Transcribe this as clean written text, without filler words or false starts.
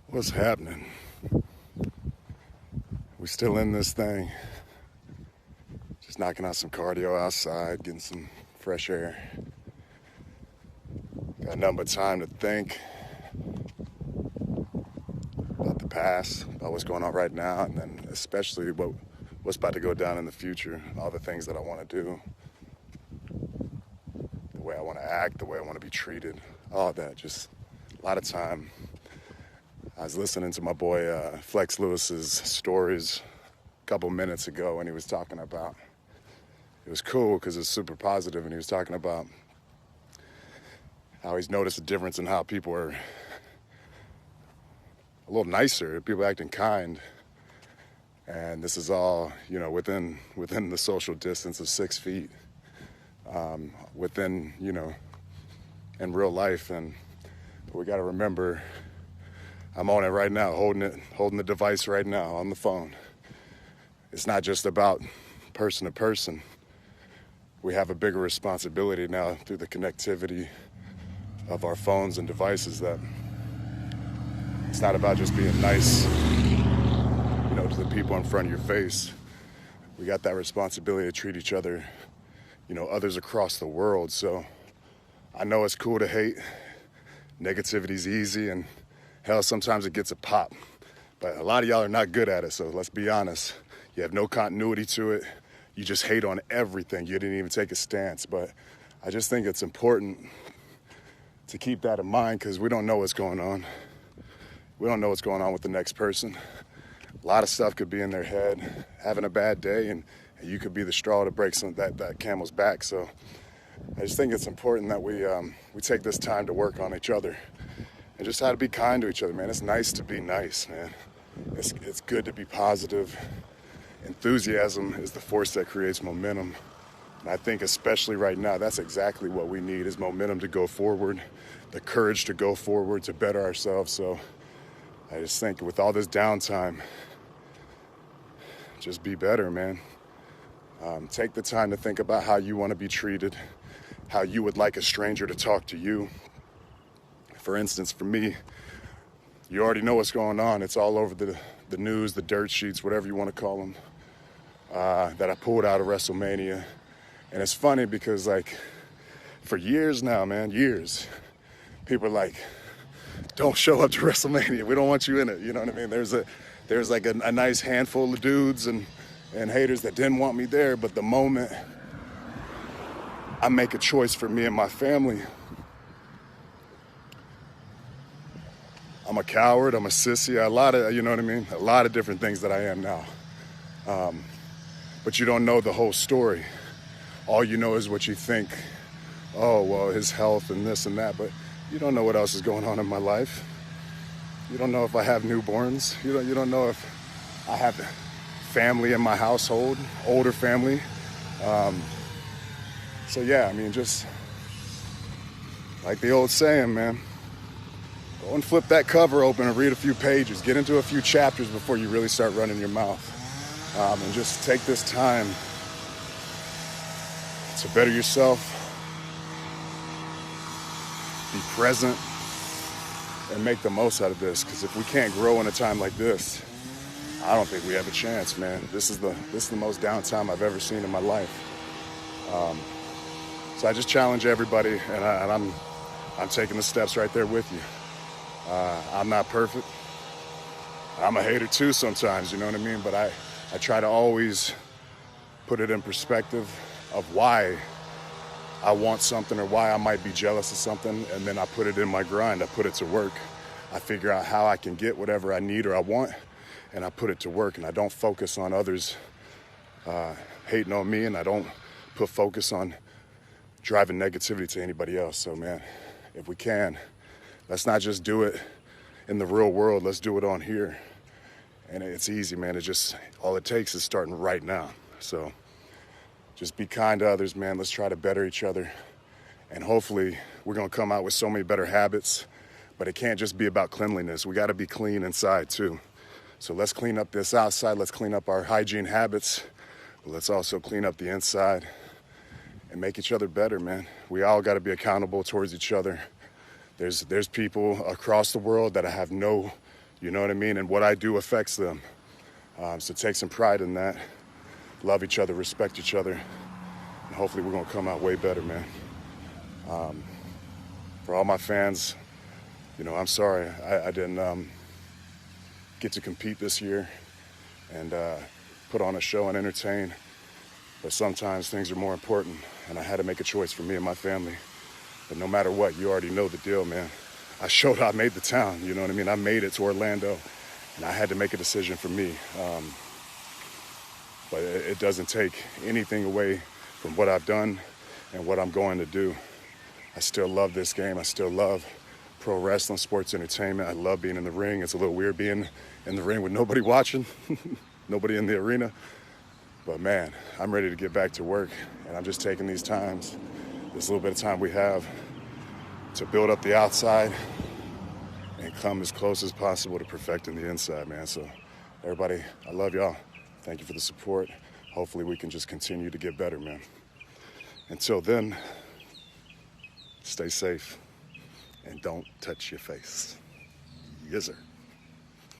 What's happening? We still in this thing. Just knocking out some cardio outside, getting some fresh air. Got nothing but time to think about the past, about what's going on right now, and then especially what's about to go down in the future, all the things that I want to do, the way I want to act, the way I want to be treated, all that. Just a lot of time. I was listening to my boy Flex Lewis's stories a couple minutes ago, and he was talking about, it was cool because it's super positive, and he was talking about how he's noticed a difference in how people are a little nicer, people acting kind, and this is all, within the social distance of 6 feet, within, in real life. And we got to remember, I'm on it right now, holding the device right now on the phone. It's not just about person to person. We have a bigger responsibility now through the connectivity of our phones and devices, that it's not about just being nice, to the people in front of your face. We got that responsibility to treat each other, others across the world. So I know it's cool to hate. Negativity's easy, and hell, sometimes it gets a pop. But a lot of y'all are not good at it, so let's be honest. You have no continuity to it. You just hate on everything. You didn't even take a stance. But I just think it's important to keep that in mind, because we don't know what's going on. We don't know what's going on with the next person. A lot of stuff could be in their head, having a bad day, and you could be the straw to break that camel's back. So I just think it's important that we take this time to work on each other and just how to be kind to each other, man. It's nice to be nice, man. It's good to be positive. Enthusiasm is the force that creates momentum. And I think especially right now, that's exactly what we need, is momentum to go forward, the courage to go forward, to better ourselves. So I just think with all this downtime, just be better, man. Take the time to think about how you want to be treated, how you would like a stranger to talk to you. For instance, for me, you already know what's going on. It's all over the news, the dirt sheets, whatever you want to call them, that I pulled out of WrestleMania. And it's funny because, for years now, man, years, people are like, don't show up to WrestleMania. We don't want you in it. You know what I mean? There's a nice handful of dudes and haters that didn't want me there. But the moment I make a choice for me and my family, I'm a coward, I'm a sissy, a lot of different things that I am now. But you don't know the whole story. All you know is what you think. Oh, well, his health and this and that, but you don't know what else is going on in my life. You don't know if I have newborns. You don't know if I have family in my household, older family. So yeah, just like the old saying, man, go and flip that cover open and read a few pages. Get into a few chapters before you really start running your mouth. And just take this time to better yourself, be present, and make the most out of this. Because if we can't grow in a time like this, I don't think we have a chance, man. This is the most downtime I've ever seen in my life. So I just challenge everybody, and I'm taking the steps right there with you. I'm not perfect. I'm a hater too sometimes, you know what I mean? But I try to always put it in perspective of why I want something or why I might be jealous of something, and then I put it in my grind. I put it to work. I figure out how I can get whatever I need or I want, and I put it to work. And I don't focus on others hating on me, and I don't put focus on driving negativity to anybody else. So, man, if we can, let's not just do it in the real world. Let's do it on here. And it's easy, man. It's just, all it takes is starting right now. So just be kind to others, man. Let's try to better each other. And hopefully we're going to come out with so many better habits. But it can't just be about cleanliness. We got to be clean inside too. So let's clean up this outside. Let's clean up our hygiene habits. But let's also clean up the inside and make each other better, man. We all got to be accountable towards each other. There's people across the world that have no You know what I mean? And what I do affects them. So take some pride in that. Love each other, respect each other. And hopefully we're going to come out way better, man. For all my fans, you know, I'm sorry I didn't get to compete this year and put on a show and entertain. But sometimes things are more important, and I had to make a choice for me and my family. But no matter what, you already know the deal, man. I showed I made the town, you know what I mean? I made it to Orlando, and I had to make a decision for me. But it doesn't take anything away from what I've done and what I'm going to do. I still love this game. I still love pro wrestling, sports entertainment. I love being in the ring. It's a little weird being in the ring with nobody watching, nobody in the arena. But man, I'm ready to get back to work, and I'm just taking these times, this little bit of time we have, to build up the outside and come as close as possible to perfecting the inside, man. So everybody, I love y'all. Thank you for the support. Hopefully we can just continue to get better, man. Until then, stay safe and don't touch your face. Yes, sir.